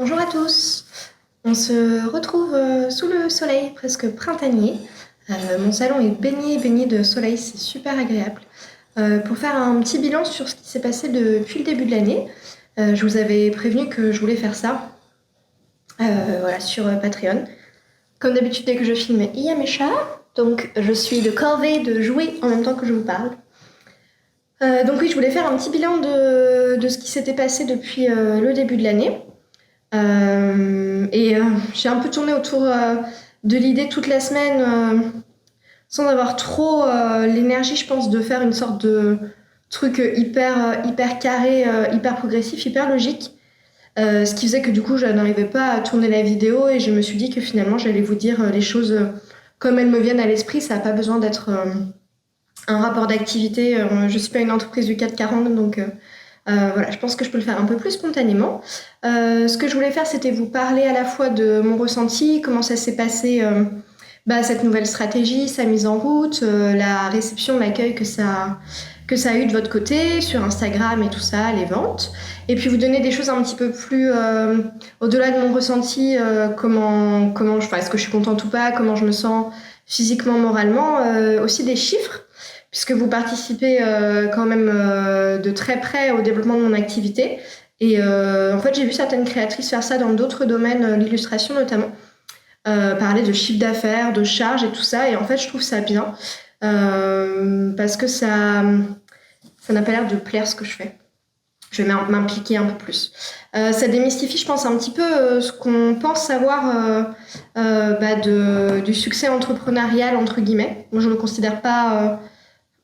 Bonjour à tous. On se retrouve sous le soleil presque printanier. Mon salon est baigné de soleil, c'est super agréable. Pour faire un petit bilan sur ce qui s'est passé depuis le début de l'année, je vous avais prévenu que je voulais faire ça voilà, sur Patreon. Comme d'habitude, dès que je filme, il y a mes chats, donc je suis de corvée de jouer en même temps que je vous parle. Donc oui, je voulais faire un petit bilan de ce qui s'était passé depuis le début de l'année. J'ai un peu tourné autour de l'idée toute la semaine sans avoir trop l'énergie, je pense, de faire une sorte de truc hyper carré, hyper progressif, hyper logique. Ce qui faisait que du coup, je n'arrivais pas à tourner la vidéo et je me suis dit que finalement, j'allais vous dire les choses comme elles me viennent à l'esprit. Ça n'a pas besoin d'être un rapport d'activité. Je ne suis pas une entreprise du 440, donc voilà, je pense que je peux le faire un peu plus spontanément. Ce que je voulais faire, c'était vous parler à la fois de mon ressenti, comment ça s'est passé, cette nouvelle stratégie, sa mise en route, la réception, l'accueil que ça a eu de votre côté sur Instagram et tout ça, les ventes. Et puis vous donner des choses un petit peu plus au-delà de mon ressenti, est-ce que je suis contente ou pas, comment je me sens physiquement, moralement, aussi des chiffres, puisque vous participez quand même de très près au développement de mon activité. Et en fait, j'ai vu certaines créatrices faire ça dans d'autres domaines, l'illustration notamment, parler de chiffre d'affaires, de charges et tout ça. Et en fait, je trouve ça bien parce que ça n'a pas l'air de plaire ce que je fais. Je vais m'impliquer un peu plus. Ça démystifie, je pense, un petit peu ce qu'on pense savoir du succès entrepreneurial, entre guillemets. Moi, je ne le considère pas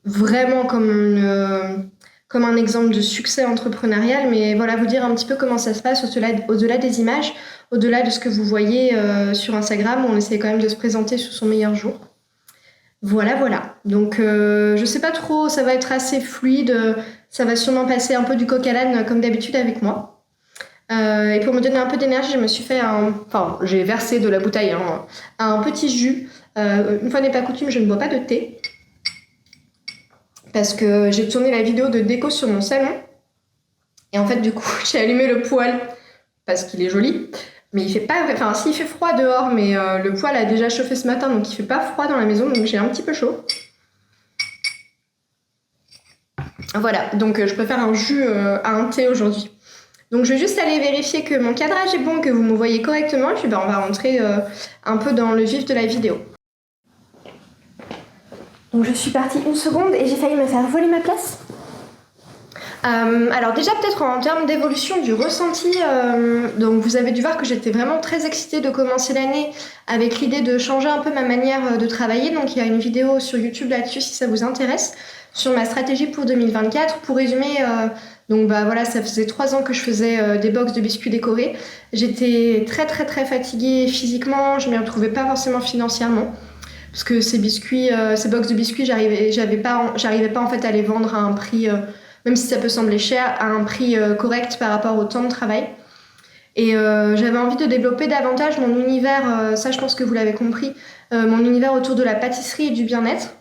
vraiment comme un exemple de succès entrepreneurial, mais voilà, vous dire un petit peu comment ça se passe au-delà des images, au-delà de ce que vous voyez sur Instagram, où on essaie quand même de se présenter sous son meilleur jour. Voilà. Donc, je sais pas trop, ça va être assez fluide, ça va sûrement passer un peu du coq à l'âne comme d'habitude avec moi. Et pour me donner un peu d'énergie, j'ai versé de la bouteille un petit jus. Une fois n'est pas coutume, je ne bois pas de thé. Parce que j'ai tourné la vidéo de déco sur mon salon. Et en fait, du coup, j'ai allumé le poêle parce qu'il est joli. Mais il fait pas... Enfin, si, il fait froid dehors, mais le poêle a déjà chauffé ce matin, donc il fait pas froid dans la maison, donc j'ai un petit peu chaud. Voilà, donc je peux faire un jus à un thé aujourd'hui. Donc je vais juste aller vérifier que mon cadrage est bon, que vous me voyez correctement, et puis on va rentrer un peu dans le vif de la vidéo. Donc je suis partie une seconde et j'ai failli me faire voler ma place. Alors déjà peut-être en termes d'évolution du ressenti, donc vous avez dû voir que j'étais vraiment très excitée de commencer l'année avec l'idée de changer un peu ma manière de travailler. Donc il y a une vidéo sur YouTube là-dessus si ça vous intéresse, sur ma stratégie pour 2024. Pour résumer, ça faisait 3 ans que je faisais des box de biscuits décorés. J'étais très fatiguée physiquement, je m'y retrouvais pas forcément financièrement. Parce que ces box de biscuits, j'arrivais pas en fait à les vendre à un prix, même si ça peut sembler cher, à un prix correct par rapport au temps de travail. Et j'avais envie de développer davantage mon univers, ça je pense que vous l'avez compris, mon univers autour de la pâtisserie et du bien-être.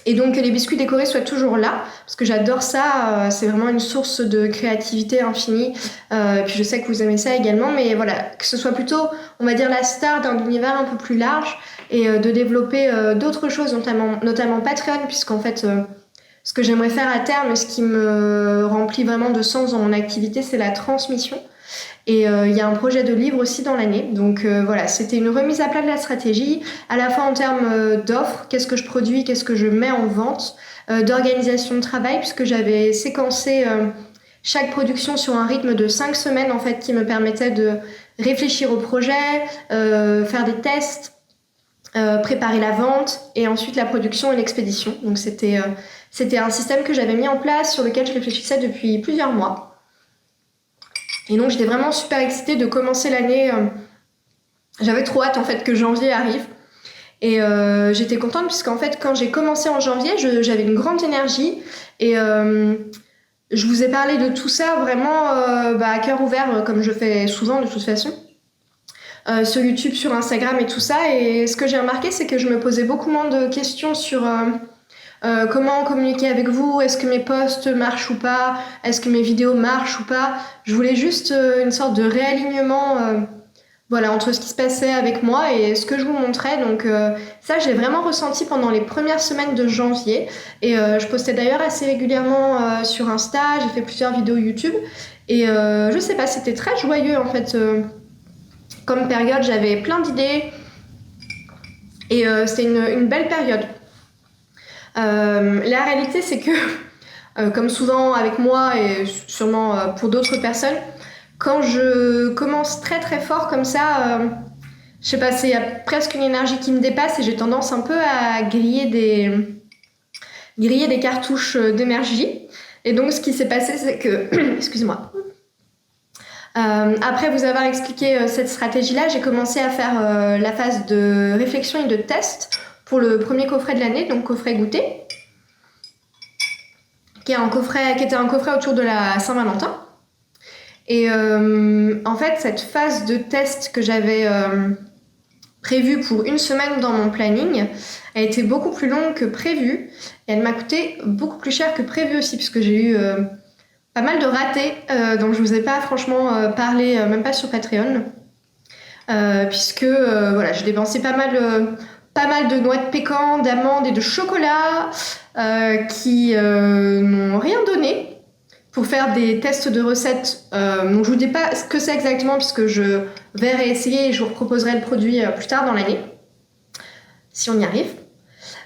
Et donc que les biscuits décorés soient toujours là, parce que j'adore ça, c'est vraiment une source de créativité infinie. Et puis je sais que vous aimez ça également, mais voilà, que ce soit plutôt, on va dire, la star d'un univers un peu plus large, et de développer d'autres choses, notamment Patreon, puisqu'en fait, ce que j'aimerais faire à terme, ce qui me remplit vraiment de sens dans mon activité, c'est la transmission. Et il y a un projet de livre aussi dans l'année. Donc voilà, c'était une remise à plat de la stratégie, à la fois en termes d'offres, qu'est-ce que je produis, qu'est-ce que je mets en vente, d'organisation de travail, puisque j'avais séquencé chaque production sur un rythme de 5 semaines, en fait, qui me permettait de réfléchir au projet, faire des tests, préparer la vente et ensuite la production et l'expédition. Donc c'était un système que j'avais mis en place, sur lequel je réfléchissais depuis plusieurs mois. Et donc j'étais vraiment super excitée de commencer l'année. J'avais trop hâte en fait que janvier arrive. Et j'étais contente puisqu'en fait quand j'ai commencé en janvier, j'avais une grande énergie. Et je vous ai parlé de tout ça vraiment à cœur ouvert, comme je fais souvent de toute façon. Sur YouTube, sur Instagram et tout ça. Et ce que j'ai remarqué, c'est que je me posais beaucoup moins de questions sur comment communiquer avec vous, est-ce que mes posts marchent ou pas, est-ce que mes vidéos marchent ou pas. Je voulais juste une sorte de réalignement voilà, entre ce qui se passait avec moi et ce que je vous montrais. Donc ça, j'ai vraiment ressenti pendant les premières semaines de janvier. Et je postais d'ailleurs assez régulièrement sur Insta, j'ai fait plusieurs vidéos YouTube. Et je sais pas, c'était très joyeux en fait. Comme période, j'avais plein d'idées. Et c'était une belle période. La réalité, c'est que, comme souvent avec moi et sûrement pour d'autres personnes, quand je commence très très fort comme ça, je sais pas, il y a presque une énergie qui me dépasse et j'ai tendance un peu à griller des cartouches d'énergie. Et donc ce qui s'est passé, c'est que, excusez-moi, après vous avoir expliqué cette stratégie-là, j'ai commencé à faire la phase de réflexion et de test pour le premier coffret de l'année, donc coffret goûter, qui était un coffret autour de la Saint-Valentin. Et en fait, cette phase de test que j'avais prévue pour une semaine dans mon planning, a été beaucoup plus longue que prévu. Et elle m'a coûté beaucoup plus cher que prévu aussi, puisque j'ai eu pas mal de ratés, dont je vous ai pas franchement parlé, même pas sur Patreon. Puisque voilà, j'ai dépensé pas mal de noix de pécan, d'amandes et de chocolat qui n'ont rien donné pour faire des tests de recettes. Donc je vous dis pas ce que c'est exactement puisque je vais réessayer et je vous proposerai le produit plus tard dans l'année, si on y arrive.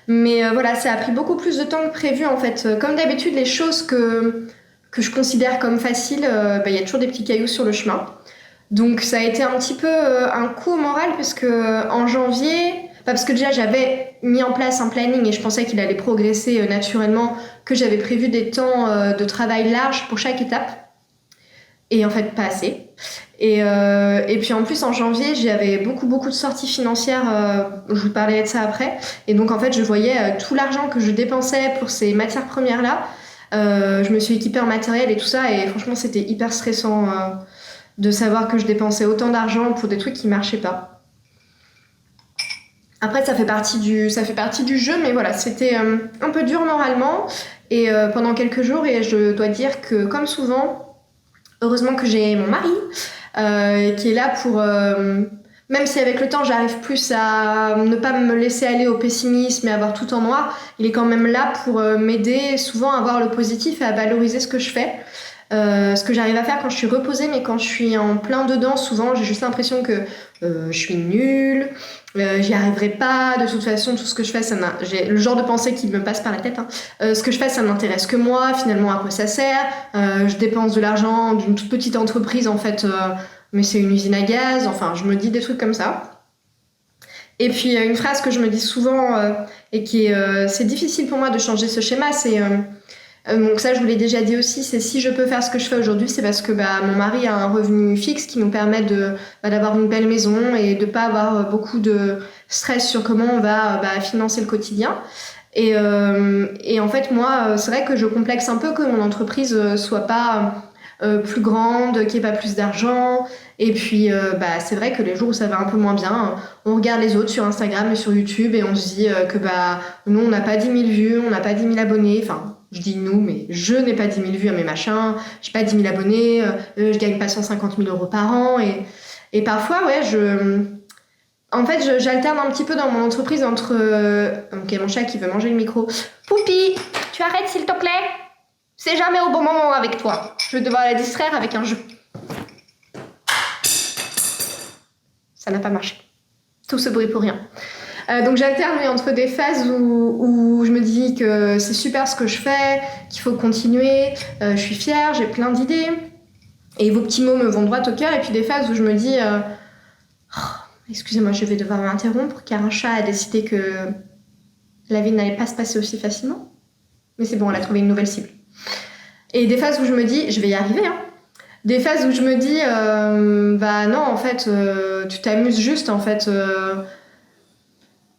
Mais voilà, ça a pris beaucoup plus de temps que prévu en fait. Comme d'habitude, les choses que je considère comme faciles, y a toujours des petits cailloux sur le chemin. Donc ça a été un petit peu un coup au moral parce que en janvier, parce que déjà j'avais mis en place un planning et je pensais qu'il allait progresser naturellement, que j'avais prévu des temps de travail larges pour chaque étape et en fait pas assez. Et puis en plus en janvier j'avais beaucoup de sorties financières, je vous parlais de ça après, et donc en fait je voyais tout l'argent que je dépensais pour ces matières premières là. Je me suis équipée en matériel et tout ça et franchement c'était hyper stressant de savoir que je dépensais autant d'argent pour des trucs qui marchaient pas. Après ça fait partie du jeu, mais voilà, c'était un peu dur moralement et pendant quelques jours, et je dois dire que comme souvent, heureusement que j'ai mon mari qui est là pour même si avec le temps j'arrive plus à ne pas me laisser aller au pessimisme et à voir tout en noir, il est quand même là pour m'aider souvent à voir le positif et à valoriser ce que je fais. Ce que j'arrive à faire quand je suis reposée, mais quand je suis en plein dedans, souvent j'ai juste l'impression que je suis nulle, j'y arriverai pas, de toute façon tout ce que je fais, j'ai le genre de pensée qui me passe par la tête, hein. Ce que je fais ça n'intéresse que moi, finalement à quoi ça sert, je dépense de l'argent d'une toute petite entreprise en fait, mais c'est une usine à gaz, enfin je me dis des trucs comme ça. Et puis une phrase que je me dis souvent et qui est c'est difficile pour moi de changer ce schéma, c'est donc ça je vous l'ai déjà dit aussi, c'est si je peux faire ce que je fais aujourd'hui, c'est parce que mon mari a un revenu fixe qui nous permet d'avoir une belle maison et de pas avoir beaucoup de stress sur comment on va financer le quotidien. Et en fait moi c'est vrai que je complexe un peu que mon entreprise soit pas plus grande, qu'il n'y ait pas plus d'argent. Et puis c'est vrai que les jours où ça va un peu moins bien, on regarde les autres sur Instagram et sur YouTube et on se dit que nous on n'a pas 10 000 vues, on n'a pas 10 000 abonnés, enfin je dis nous, mais je n'ai pas 10 000 vues à mes machins, j'ai pas 10 000 abonnés, je gagne pas 150 000 euros par an. Et parfois, ouais, j'alterne un petit peu dans mon entreprise entre... Ok, mon chat qui veut manger le micro. Poupi, tu arrêtes s'il te plaît? C'est jamais au bon moment avec toi. Je vais devoir la distraire avec un jeu. Ça n'a pas marché. Tout ce bruit pour rien. Donc j'alterne entre des phases où je me dis que c'est super ce que je fais, qu'il faut continuer, je suis fière, j'ai plein d'idées, et vos petits mots me vont droit au cœur, et puis des phases où je me dis excusez-moi, je vais devoir m'interrompre car un chat a décidé que la vie n'allait pas se passer aussi facilement, mais c'est bon, elle a trouvé une nouvelle cible. Et des phases où je me dis je vais y arriver, hein. Des phases où je me dis non en fait tu t'amuses juste en fait.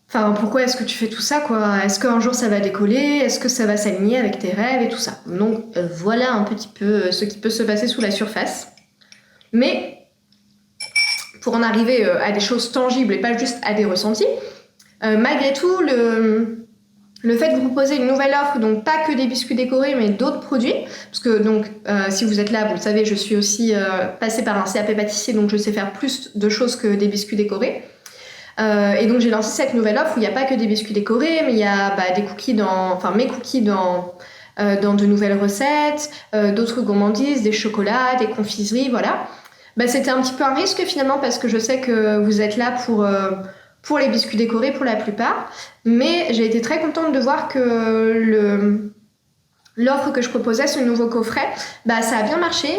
Enfin, pourquoi est-ce que tu fais tout ça, quoi? Est-ce qu'un jour ça va décoller? Est-ce que ça va s'aligner avec tes rêves et tout ça? Donc voilà un petit peu ce qui peut se passer sous la surface. Mais pour en arriver à des choses tangibles et pas juste à des ressentis, malgré tout, Le fait de vous proposer une nouvelle offre, donc pas que des biscuits décorés, mais d'autres produits, parce que donc si vous êtes là, vous le savez, je suis aussi passée par un CAP pâtissier, donc je sais faire plus de choses que des biscuits décorés. Et donc j'ai lancé cette nouvelle offre où il n'y a pas que des biscuits décorés, mais il y a des cookies mes cookies dans de nouvelles recettes, d'autres gourmandises, des chocolats, des confiseries, voilà. C'était un petit peu un risque finalement parce que je sais que vous êtes là pour les biscuits décorés pour la plupart, mais j'ai été très contente de voir que l'offre que je proposais, ce nouveau coffret, ça a bien marché.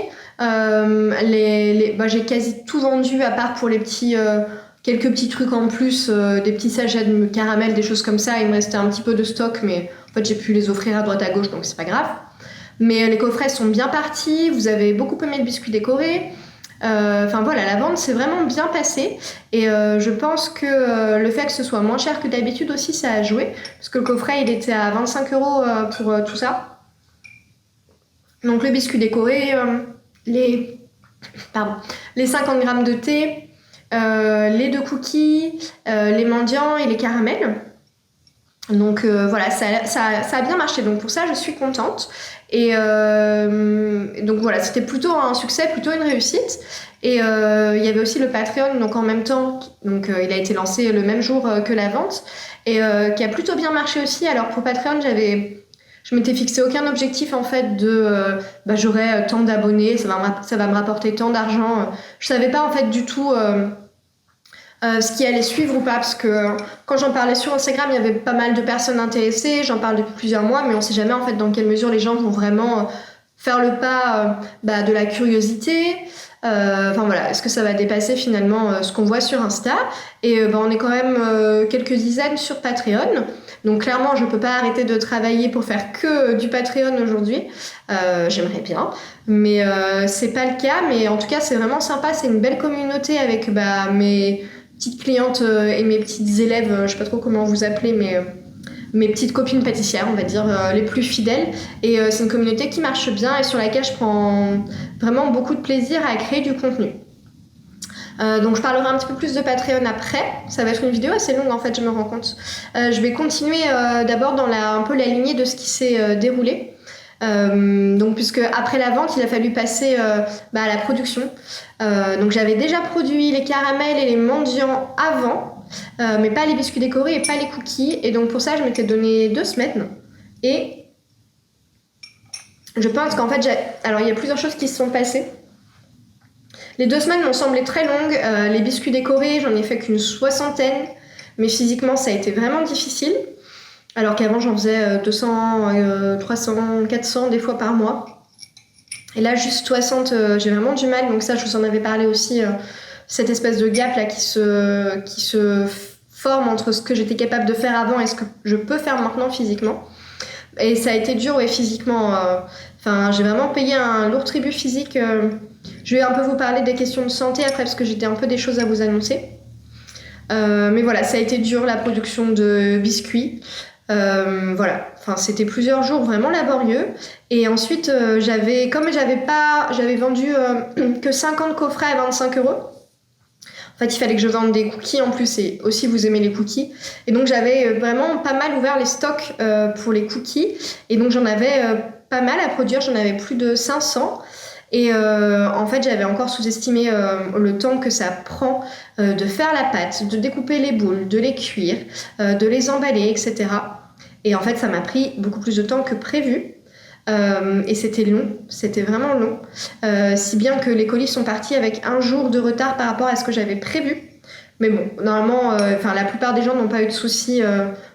J'ai quasi tout vendu à part pour les quelques petits trucs en plus, des petits sachets de caramel, des choses comme ça. Il me restait un petit peu de stock, mais en fait j'ai pu les offrir à droite à gauche, donc c'est pas grave. Mais les coffrets sont bien partis, vous avez beaucoup aimé le biscuit décoré. Voilà, la vente s'est vraiment bien passée et je pense que le fait que ce soit moins cher que d'habitude aussi, ça a joué, parce que le coffret il était à 25 € pour tout ça. Donc le biscuit décoré, les 50 grammes de thé, les 2 cookies, les mendiants et les caramels. Donc voilà, ça a bien marché, donc pour ça je suis contente. Et donc voilà, c'était plutôt un succès, plutôt une réussite. Et il y avait aussi le Patreon, donc en même temps, donc il a été lancé le même jour que la vente et qui a plutôt bien marché aussi. Alors pour Patreon, je m'étais fixé aucun objectif en fait de j'aurai tant d'abonnés, ça va me rapporter tant d'argent. Je savais pas en fait du tout ce qui allait suivre ou pas, parce que quand j'en parlais sur Instagram, il y avait pas mal de personnes intéressées, j'en parle depuis plusieurs mois, mais on sait jamais en fait dans quelle mesure les gens vont vraiment faire le pas de la curiosité. Voilà, est-ce que ça va dépasser finalement ce qu'on voit sur Insta? Et on est quand même quelques dizaines sur Patreon, donc clairement je peux pas arrêter de travailler pour faire que du Patreon aujourd'hui. J'aimerais bien, mais c'est pas le cas. Mais en tout cas c'est vraiment sympa, c'est une belle communauté avec mes petites clientes et mes petites élèves, je sais pas trop comment vous appelez, mais mes petites copines pâtissières, on va dire, les plus fidèles. Et c'est une communauté qui marche bien et sur laquelle je prends vraiment beaucoup de plaisir à créer du contenu. Donc je parlerai un petit peu plus de Patreon après. Ça va être une vidéo assez longue en fait, je me rends compte. Je vais continuer d'abord dans un peu la lignée de ce qui s'est déroulé. Donc puisque après la vente il a fallu passer à la production, donc j'avais déjà produit les caramels et les mendiants avant, mais pas les biscuits décorés et pas les cookies, et donc pour ça je m'étais donné 2 semaines. Et je pense qu'en fait alors il y a plusieurs choses qui se sont passées. Les 2 semaines m'ont semblé très longues. Les biscuits décorés j'en ai fait qu'une 60aine, mais physiquement ça a été vraiment difficile. Alors qu'avant, j'en faisais 200, 300, 400 des fois par mois. Et là, juste 60, j'ai vraiment du mal. Donc ça, je vous en avais parlé aussi, cette espèce de gap là qui se forme entre ce que j'étais capable de faire avant et ce que je peux faire maintenant physiquement. Et ça a été dur, ouais, physiquement. J'ai vraiment payé un lourd tribut physique. Je vais un peu vous parler des questions de santé après, parce que j'ai un peu des choses à vous annoncer. Mais voilà, ça a été dur, la production de biscuits. C'était plusieurs jours vraiment laborieux. Et ensuite j'avais vendu que 50 coffrets à 25 €. En fait il fallait que je vende des cookies en plus, et aussi vous aimez les cookies, et donc j'avais vraiment pas mal ouvert les stocks pour les cookies, et donc j'en avais pas mal à produire, j'en avais plus de 500. Et en fait j'avais encore sous-estimé le temps que ça prend de faire la pâte, de découper les boules, de les cuire, de les emballer, etc. Et en fait ça m'a pris beaucoup plus de temps que prévu, et c'était long, c'était vraiment long, si bien que les colis sont partis avec un jour de retard par rapport à ce que j'avais prévu. Mais bon, normalement la plupart des gens n'ont pas eu de soucis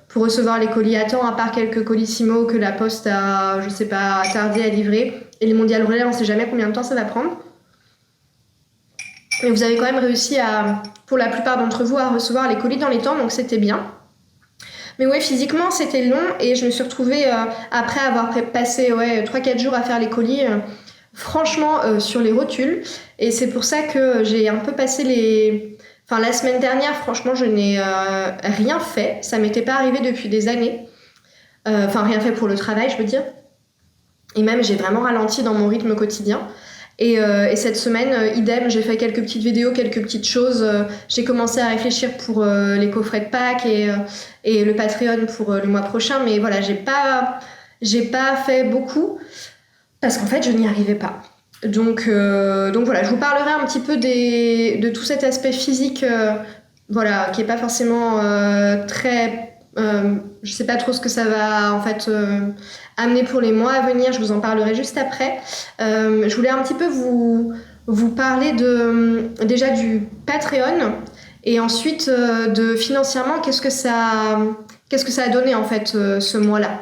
pour recevoir les colis à temps, à part quelques colissimo que la poste a, je sais pas, tardé à livrer. Et les mondiales relais, on sait jamais combien de temps ça va prendre. Mais vous avez quand même réussi pour la plupart d'entre vous, à recevoir les colis dans les temps, donc c'était bien. Mais ouais, physiquement c'était long, et je me suis retrouvée après avoir passé 3-4 jours à faire les colis, franchement sur les rotules. Et c'est pour ça que j'ai un peu passé la semaine dernière, franchement je n'ai rien fait, ça m'était pas arrivé depuis des années. Rien fait pour le travail, je veux dire. Et même j'ai vraiment ralenti dans mon rythme quotidien. Et cette semaine, idem, j'ai fait quelques petites vidéos, quelques petites choses. J'ai commencé à réfléchir pour les coffrets de Pâques et le Patreon pour le mois prochain. Mais voilà, j'ai pas fait beaucoup parce qu'en fait, je n'y arrivais pas. Donc voilà, je vous parlerai un petit peu de tout cet aspect physique, voilà, qui est pas forcément très... je sais pas trop ce que ça va en fait amener pour les mois à venir, je vous en parlerai juste après. Je voulais un petit peu vous parler déjà du Patreon et ensuite de financièrement, qu'est-ce que ça a donné en fait ce mois-là.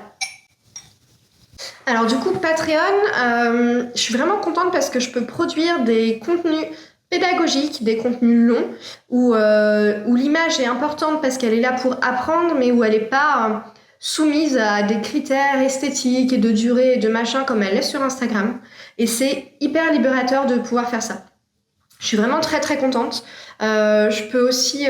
Alors du coup, Patreon, je suis vraiment contente parce que je peux produire des contenus pédagogiques, des contenus longs, où l'image est importante parce qu'elle est là pour apprendre, mais où elle n'est pas soumise à des critères esthétiques et de durée et de machin comme elle est sur Instagram. Et c'est hyper libérateur de pouvoir faire ça. Je suis vraiment très très contente. Je peux aussi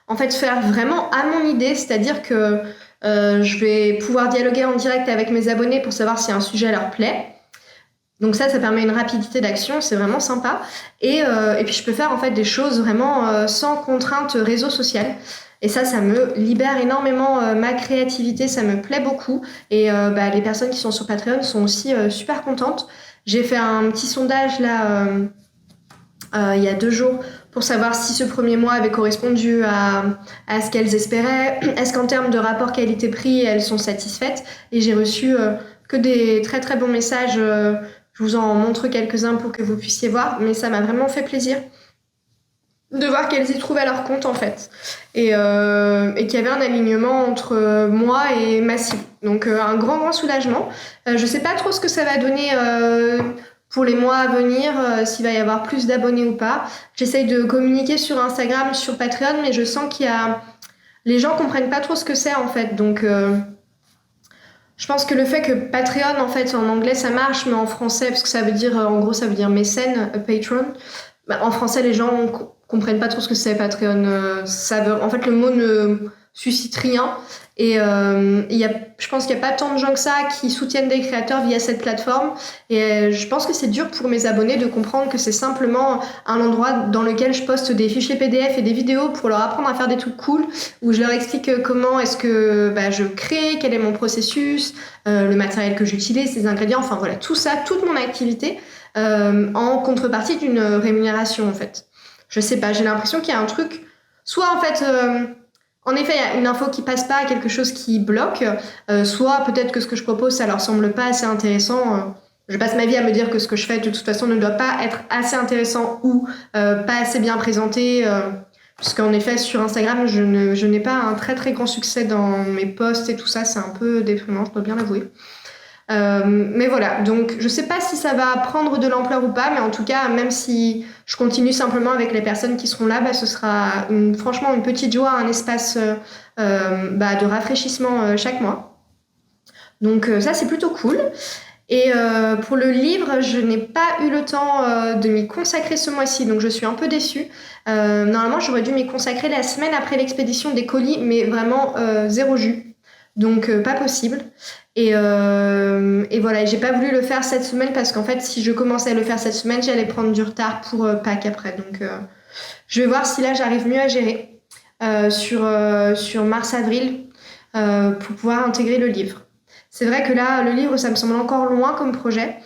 en fait faire vraiment à mon idée, c'est-à-dire que je vais pouvoir dialoguer en direct avec mes abonnés pour savoir si un sujet leur plaît. Donc ça permet une rapidité d'action, c'est vraiment sympa. Et puis je peux faire en fait des choses vraiment sans contrainte réseau social. Et ça me libère énormément ma créativité, ça me plaît beaucoup. Et les personnes qui sont sur Patreon sont aussi super contentes. J'ai fait un petit sondage là il y a 2 jours pour savoir si ce premier mois avait correspondu à ce qu'elles espéraient. Est-ce qu'en termes de rapport qualité-prix, elles sont satisfaites? Et j'ai reçu que des très très bons messages. Je vous en montre quelques-uns pour que vous puissiez voir, mais ça m'a vraiment fait plaisir de voir qu'elles y trouvaient leur compte en fait. Et qu'il y avait un alignement entre moi et ma cible. Donc un grand soulagement. Je sais pas trop ce que ça va donner pour les mois à venir, s'il va y avoir plus d'abonnés ou pas. J'essaye de communiquer sur Instagram, sur Patreon, mais je sens les gens comprennent pas trop ce que c'est en fait. Donc je pense que le fait que Patreon, en fait, en anglais ça marche, mais en français, parce que ça veut dire, en gros ça veut dire mécène, patron. En français les gens comprennent pas trop ce que c'est Patreon. En fait le mot ne suscite rien. Et je pense qu'il n'y a pas tant de gens que ça qui soutiennent des créateurs via cette plateforme. Et je pense que c'est dur pour mes abonnés de comprendre que c'est simplement un endroit dans lequel je poste des fichiers PDF et des vidéos pour leur apprendre à faire des trucs cool, où je leur explique comment est-ce que je crée, quel est mon processus, le matériel que j'utilise, les ingrédients, enfin voilà, tout ça, toute mon activité, en contrepartie d'une rémunération en fait. Je sais pas, j'ai l'impression qu'il y a un truc, soit en fait... en effet, il y a une info qui passe pas, quelque chose qui bloque, soit peut-être que ce que je propose, ça leur semble pas assez intéressant. Je passe ma vie à me dire que ce que je fais, de toute façon, ne doit pas être assez intéressant ou pas assez bien présenté, puisqu'en effet, sur Instagram, je n'ai pas un très très grand succès dans mes posts et tout ça, c'est un peu déprimant, je dois bien l'avouer. Mais voilà, donc je sais pas si ça va prendre de l'ampleur ou pas, mais en tout cas, même si je continue simplement avec les personnes qui seront là, ce sera franchement une petite joie, un espace de rafraîchissement chaque mois. Donc ça c'est plutôt cool. Et pour le livre, je n'ai pas eu le temps de m'y consacrer ce mois-ci, donc je suis un peu déçue. Normalement, j'aurais dû m'y consacrer la semaine après l'expédition des colis, mais vraiment zéro jus. Donc pas possible. Et voilà, j'ai pas voulu le faire cette semaine parce qu'en fait si je commençais à le faire cette semaine, j'allais prendre du retard pour Pâques après. Donc je vais voir si là j'arrive mieux à gérer sur mars-avril pour pouvoir intégrer le livre. C'est vrai que là le livre ça me semble encore loin comme projet,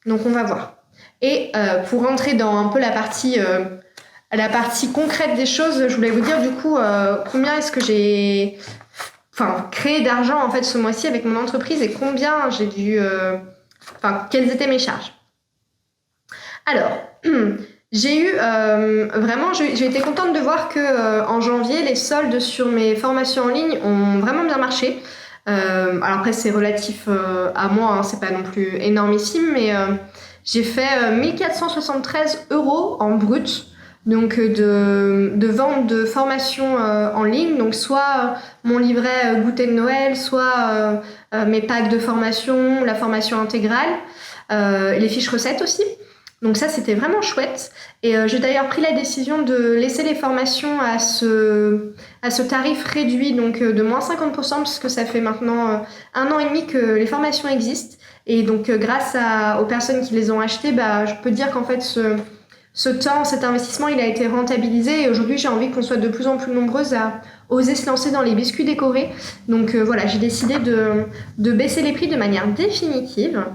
donc on va voir. Et pour rentrer dans un peu la partie concrète des choses, je voulais vous dire du coup combien est-ce que j'ai créer d'argent en fait ce mois-ci avec mon entreprise et combien j'ai dû quelles étaient mes charges. Alors j'ai eu j'ai été contente de voir que en janvier les soldes sur mes formations en ligne ont vraiment bien marché. Alors après c'est relatif à moi, c'est pas non plus énormissime, mais j'ai fait 1473 € en brut. Donc de vente de formation en ligne, donc soit mon livret goûter de Noël, soit mes packs de formation, la formation intégrale, les fiches recettes aussi. Donc ça c'était vraiment chouette. Et j'ai d'ailleurs pris la décision de laisser les formations à ce tarif réduit, donc de moins 50%, puisque ça fait maintenant 1 an et demi que les formations existent. Et donc, grâce aux personnes qui les ont achetés, je peux dire qu'en fait, ce temps, cet investissement, il a été rentabilisé. Et aujourd'hui, j'ai envie qu'on soit de plus en plus nombreuses à oser se lancer dans les biscuits décorés. Donc voilà, j'ai décidé de baisser les prix de manière définitive.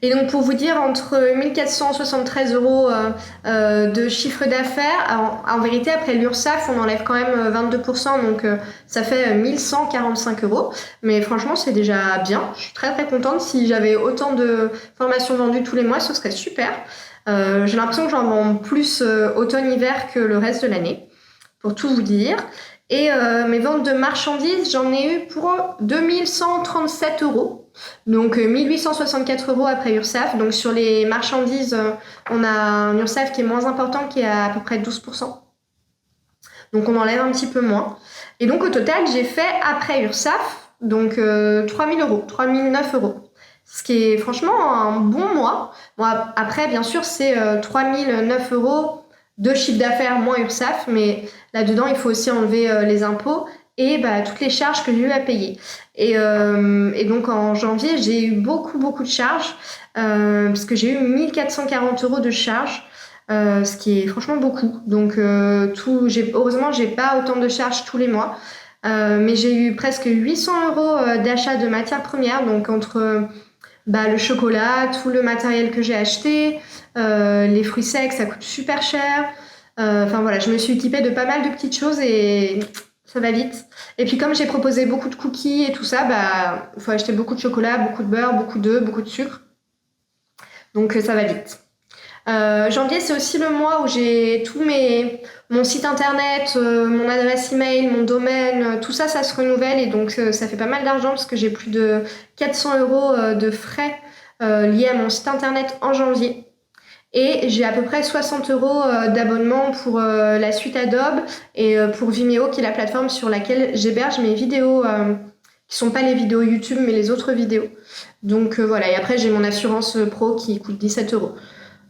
Et donc pour vous dire, entre 1473 euros de chiffre d'affaires, en vérité après l'URSSAF on enlève quand même 22%, donc ça fait 1145 euros. Mais franchement c'est déjà bien, je suis très très contente. Si j'avais autant de formations vendues tous les mois, ce serait super. J'ai l'impression que j'en vends plus automne-hiver que le reste de l'année, pour tout vous dire. Et mes ventes de marchandises, j'en ai eu pour 2137 euros. Donc 1864 euros après URSSAF. Donc sur les marchandises, on a un URSSAF qui est moins important, qui est à peu près 12%. Donc on enlève un petit peu moins. Et donc au total, j'ai fait après URSSAF, donc 3000 euros, 3009 euros. Ce qui est franchement un bon mois. Bon, après, bien sûr, c'est 3009 euros de chiffre d'affaires moins URSSAF, mais là-dedans, il faut aussi enlever les impôts et toutes les charges que j'ai eu à payer. Et donc, en janvier, j'ai eu beaucoup de charges, parce que j'ai eu 1440 euros de charges, ce qui est franchement beaucoup. Donc, heureusement, j'ai pas autant de charges tous les mois, mais j'ai eu presque 800 euros d'achat de matières premières, donc entre le chocolat, tout le matériel que j'ai acheté, les fruits secs, ça coûte super cher. Enfin voilà, je me suis équipée de pas mal de petites choses et ça va vite. Et puis comme j'ai proposé beaucoup de cookies et tout ça, il faut acheter beaucoup de chocolat, beaucoup de beurre, beaucoup d'œufs, beaucoup de sucre. Donc ça va vite. Janvier, c'est aussi le mois où j'ai mon site internet, mon adresse email, mon domaine, tout ça, ça se renouvelle et donc ça fait pas mal d'argent parce que j'ai plus de 400 euros de frais liés à mon site internet en janvier. Et j'ai à peu près 60 euros d'abonnement pour la suite Adobe et pour Vimeo, qui est la plateforme sur laquelle j'héberge mes vidéos, qui sont pas les vidéos YouTube, mais les autres vidéos. Donc voilà, et après j'ai mon assurance pro qui coûte 17 euros.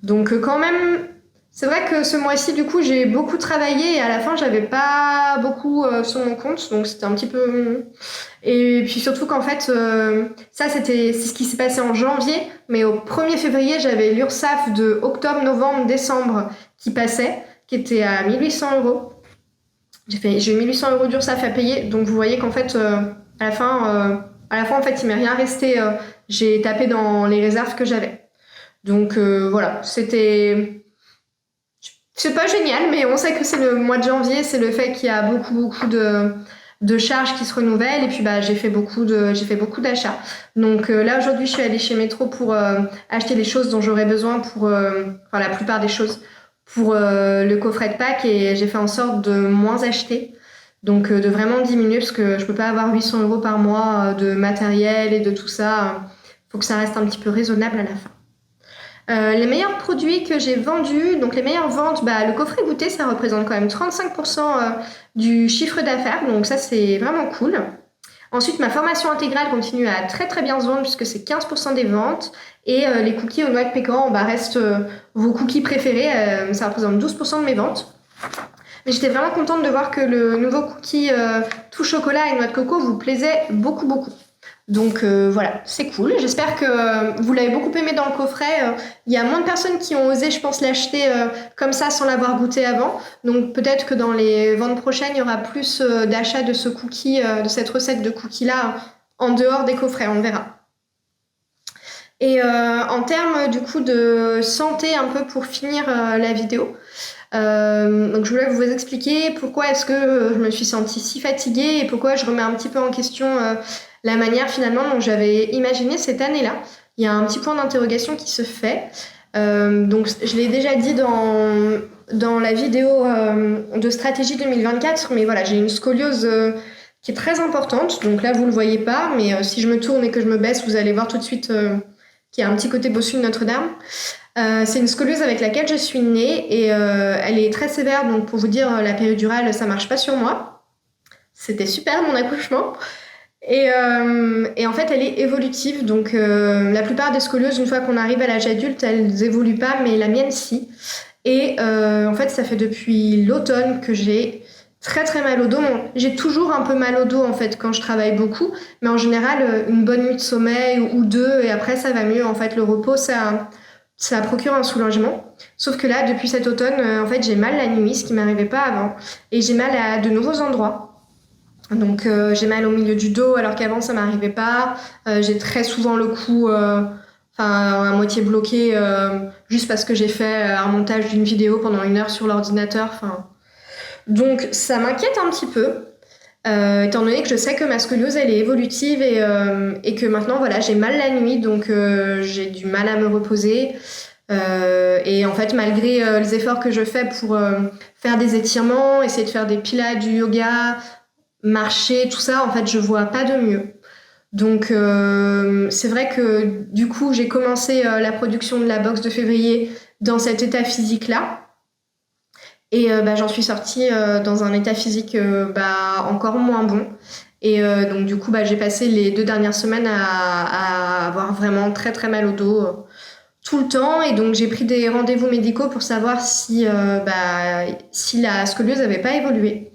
Donc quand même, c'est vrai que ce mois-ci, du coup, j'ai beaucoup travaillé et à la fin, j'avais pas beaucoup sur mon compte, donc c'était un petit peu... Et puis surtout qu'en fait, c'est ce qui s'est passé en janvier, mais au 1er février, j'avais l'URSSAF de octobre, novembre, décembre qui passait, qui était à 1800 euros. J'ai eu 1800 euros d'URSSAF à payer, donc vous voyez qu'en fait, à la fin, en fait, il m'est rien resté. J'ai tapé dans les réserves que j'avais. Donc voilà, c'est pas génial, mais on sait que c'est le mois de janvier, c'est le fait qu'il y a beaucoup de charges qui se renouvellent et puis j'ai fait beaucoup d'achats. Donc là aujourd'hui, je suis allée chez Métro pour acheter les choses dont j'aurais besoin pour la plupart des choses pour le coffret de Pâques et j'ai fait en sorte de moins acheter. Donc de vraiment diminuer parce que je peux pas avoir 800 euros par mois de matériel et de tout ça. Faut que ça reste un petit peu raisonnable à la fin. Les meilleurs produits que j'ai vendus, donc les meilleures ventes, le coffret goûter, ça représente quand même 35% du chiffre d'affaires, donc ça c'est vraiment cool. Ensuite, ma formation intégrale continue à très très bien se vendre puisque c'est 15% des ventes et les cookies aux noix de pécan restent vos cookies préférés, ça représente 12% de mes ventes. Mais j'étais vraiment contente de voir que le nouveau cookie tout chocolat et noix de coco vous plaisait beaucoup. Donc voilà, c'est cool. J'espère que vous l'avez beaucoup aimé dans le coffret. Il y a moins de personnes qui ont osé, je pense, l'acheter comme ça sans l'avoir goûté avant. Donc peut-être que dans les ventes prochaines, il y aura plus d'achats de ce cookie, de cette recette de cookie-là, en dehors des coffrets. On verra. Et en termes du coup de santé, un peu pour finir la vidéo, donc je voulais vous expliquer pourquoi est-ce que je me suis sentie si fatiguée et pourquoi je remets un petit peu en question la manière finalement dont j'avais imaginé cette année-là. Il y a un petit point d'interrogation qui se fait. Donc je l'ai déjà dit dans la vidéo de stratégie 2024, mais voilà, j'ai une scoliose qui est très importante. Donc là, vous le voyez pas, mais si je me tourne et que je me baisse, vous allez voir tout de suite qu'il y a un petit côté bossu de Notre-Dame. C'est une scoliose avec laquelle je suis née et elle est très sévère, donc pour vous dire, la péridurale, ça marche pas sur moi. C'était super mon accouchement. Et en fait, elle est évolutive, donc la plupart des scolioses, une fois qu'on arrive à l'âge adulte, elles évoluent pas, mais la mienne si. Et en fait, ça fait depuis l'automne que j'ai très très mal au dos. Bon, j'ai toujours un peu mal au dos en fait quand je travaille beaucoup, mais en général une bonne nuit de sommeil ou deux et après ça va mieux. En fait, le repos ça procure un soulagement. Sauf que là, depuis cet automne, en fait, j'ai mal la nuit, ce qui m'arrivait pas avant, et j'ai mal à de nouveaux endroits. Donc j'ai mal au milieu du dos alors qu'avant ça m'arrivait pas. J'ai très souvent le cou à moitié bloqué juste parce que j'ai fait un montage d'une vidéo pendant 1 heure sur l'ordinateur. Donc ça m'inquiète un petit peu. Étant donné que je sais que ma scoliose elle est évolutive et que maintenant voilà j'ai mal la nuit donc j'ai du mal à me reposer et en fait malgré les efforts que je fais pour faire des étirements, essayer de faire des pilates, du yoga, marcher, tout ça, en fait, je vois pas de mieux. Donc, c'est vrai que du coup, j'ai commencé la production de la box de février dans cet état physique-là. Et j'en suis sortie dans un état physique encore moins bon. Et donc, du coup, j'ai passé les 2 dernières semaines à avoir vraiment très, très mal au dos tout le temps. Et donc, j'ai pris des rendez-vous médicaux pour savoir si la scoliose n'avait pas évolué.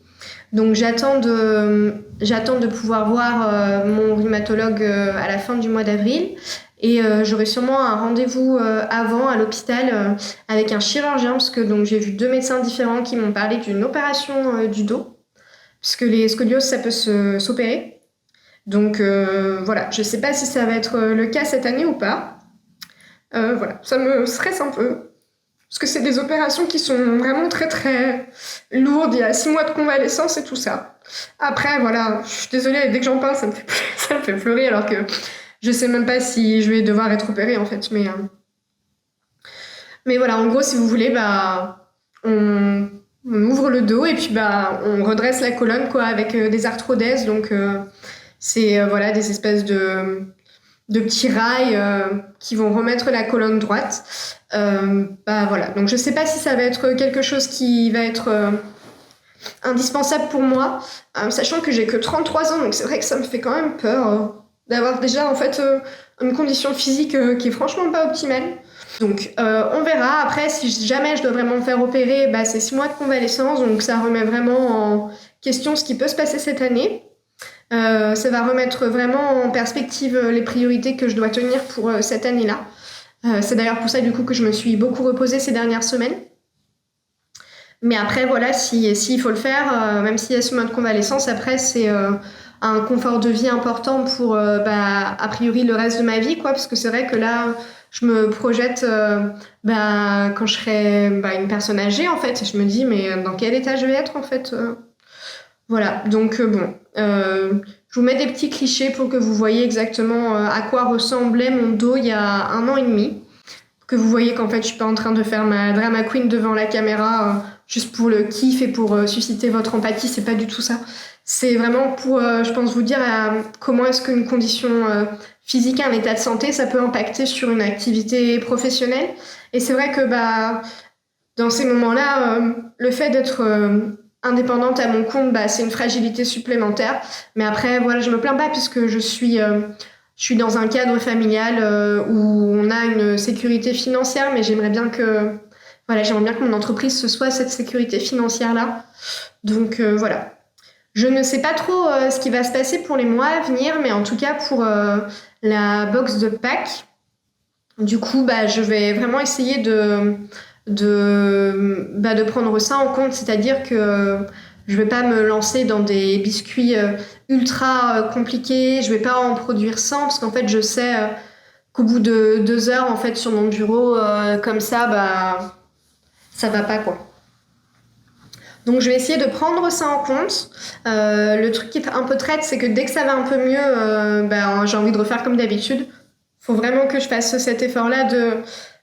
Donc j'attends de pouvoir voir mon rhumatologue à la fin du mois d'avril et j'aurai sûrement un rendez-vous avant à l'hôpital avec un chirurgien parce que donc j'ai vu 2 médecins différents qui m'ont parlé d'une opération du dos puisque les scolioses ça peut s'opérer. Donc voilà, je sais pas si ça va être le cas cette année ou pas. Voilà, ça me stresse un peu. Parce que c'est des opérations qui sont vraiment très très lourdes. Il y a 6 mois de convalescence et tout ça. Après, voilà, je suis désolée, dès que j'en parle, ça me fait pleurer alors que je sais même pas si je vais devoir être opérée en fait. Mais voilà, en gros, si vous voulez, on ouvre le dos et puis on redresse la colonne quoi, avec des arthrodèses. Donc, c'est voilà, des espèces de petits rails qui vont remettre la colonne droite. Voilà. Donc je sais pas si ça va être quelque chose qui va être indispensable pour moi, sachant que j'ai que 33 ans, donc c'est vrai que ça me fait quand même peur d'avoir déjà en fait une condition physique qui est franchement pas optimale. Donc on verra. Après, si jamais je dois vraiment me faire opérer, c'est 6 mois de convalescence, donc ça remet vraiment en question ce qui peut se passer cette année. Ça va remettre vraiment en perspective les priorités que je dois tenir pour cette année-là. C'est d'ailleurs pour ça du coup que je me suis beaucoup reposée ces dernières semaines. Mais après, voilà, s'il faut le faire, même s'il y a ce mois de convalescence, après, c'est un confort de vie important pour, a priori, le reste de ma vie, quoi. Parce que c'est vrai que là, je me projette quand je serai une personne âgée, en fait. Et je me dis, mais dans quel état je vais être, en fait Voilà, donc je vous mets des petits clichés pour que vous voyez exactement à quoi ressemblait mon dos il y a 1 an et demi. Que vous voyez qu'en fait je suis pas en train de faire ma drama queen devant la caméra juste pour le kiff et pour susciter votre empathie, c'est pas du tout ça. C'est vraiment pour, je pense, vous dire comment est-ce qu'une condition physique, un état de santé, ça peut impacter sur une activité professionnelle. Et c'est vrai que dans ces moments-là, le fait d'être indépendante à mon compte, c'est une fragilité supplémentaire. Mais après, voilà, je me plains pas puisque je suis dans un cadre familial où on a une sécurité financière, mais j'aimerais bien que mon entreprise ce soit cette sécurité financière-là. Donc voilà. Je ne sais pas trop ce qui va se passer pour les mois à venir, mais en tout cas pour la box de Pâques, du coup, je vais vraiment essayer de prendre ça en compte, c'est-à-dire que je vais pas me lancer dans des biscuits ultra compliqués, je vais pas en produire 100 parce qu'en fait je sais qu'au bout de 2 heures en fait sur mon bureau comme ça ça va pas quoi. Donc je vais essayer de prendre ça en compte. Le truc qui est un peu traite, c'est que dès que ça va un peu mieux, j'ai envie de refaire comme d'habitude. Faut vraiment que je fasse cet effort-là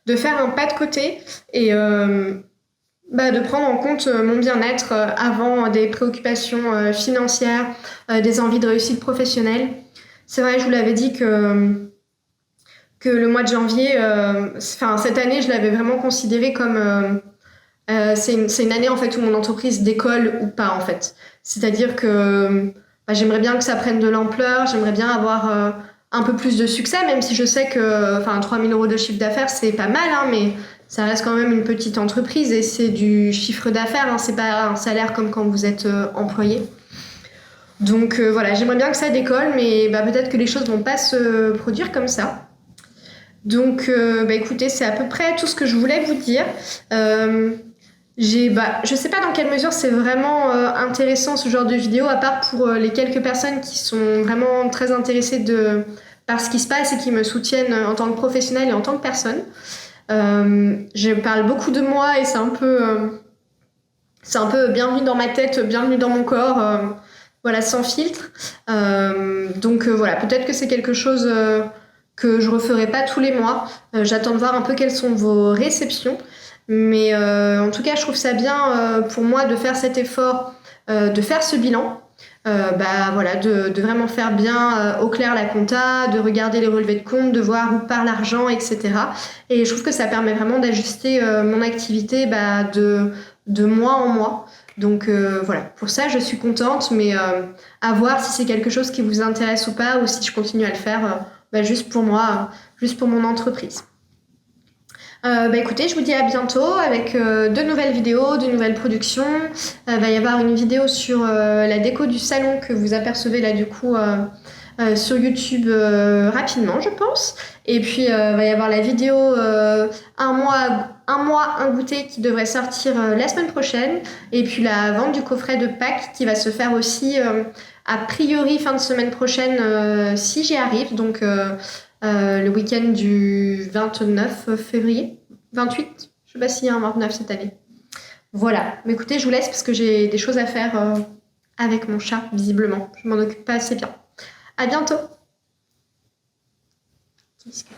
de faire un pas de côté et de prendre en compte mon bien-être avant des préoccupations financières, des envies de réussite professionnelle. C'est vrai, je vous l'avais dit que le mois de janvier, cette année, je l'avais vraiment considéré comme c'est une année en fait où mon entreprise décolle ou pas en fait. C'est-à-dire que j'aimerais bien que ça prenne de l'ampleur, j'aimerais bien avoir un peu plus de succès, même si je sais que 3 000 € de chiffre d'affaires, c'est pas mal, hein, mais ça reste quand même une petite entreprise et c'est du chiffre d'affaires, hein, c'est pas un salaire comme quand vous êtes employé. Donc voilà, j'aimerais bien que ça décolle, mais peut-être que les choses vont pas se produire comme ça. Donc écoutez, c'est à peu près tout ce que je voulais vous dire. Je sais pas dans quelle mesure c'est vraiment intéressant ce genre de vidéo, à part pour les quelques personnes qui sont vraiment très intéressées par ce qui se passe et qui me soutiennent en tant que professionnelle et en tant que personne. Je parle beaucoup de moi et c'est un peu bienvenue dans ma tête, bienvenue dans mon corps, voilà, sans filtre. Donc voilà, peut-être que c'est quelque chose que je referai pas tous les mois. J'attends de voir un peu quelles sont vos réceptions. Mais en tout cas, je trouve ça bien pour moi de faire cet effort, de faire ce bilan. Voilà, de vraiment faire bien au clair la compta, de regarder les relevés de compte, de voir où part l'argent, etc. Et je trouve que ça permet vraiment d'ajuster mon activité de mois en mois. Donc voilà, pour ça je suis contente, mais à voir si c'est quelque chose qui vous intéresse ou pas, ou si je continue à le faire juste pour moi, juste pour mon entreprise. Écoutez, je vous dis à bientôt avec de nouvelles vidéos, de nouvelles productions. Va y avoir une vidéo sur la déco du salon que vous apercevez là du coup sur YouTube rapidement, je pense. Et puis va y avoir la vidéo un mois, un goûter qui devrait sortir la semaine prochaine. Et puis la vente du coffret de Pâques qui va se faire aussi a priori fin de semaine prochaine si j'y arrive. Donc le week-end du 29 février, 28, je sais pas s'il y a un 29 cette année. Voilà, mais écoutez, je vous laisse parce que j'ai des choses à faire avec mon chat, visiblement. Je m'en occupe pas assez bien. À bientôt. Petit biscuit.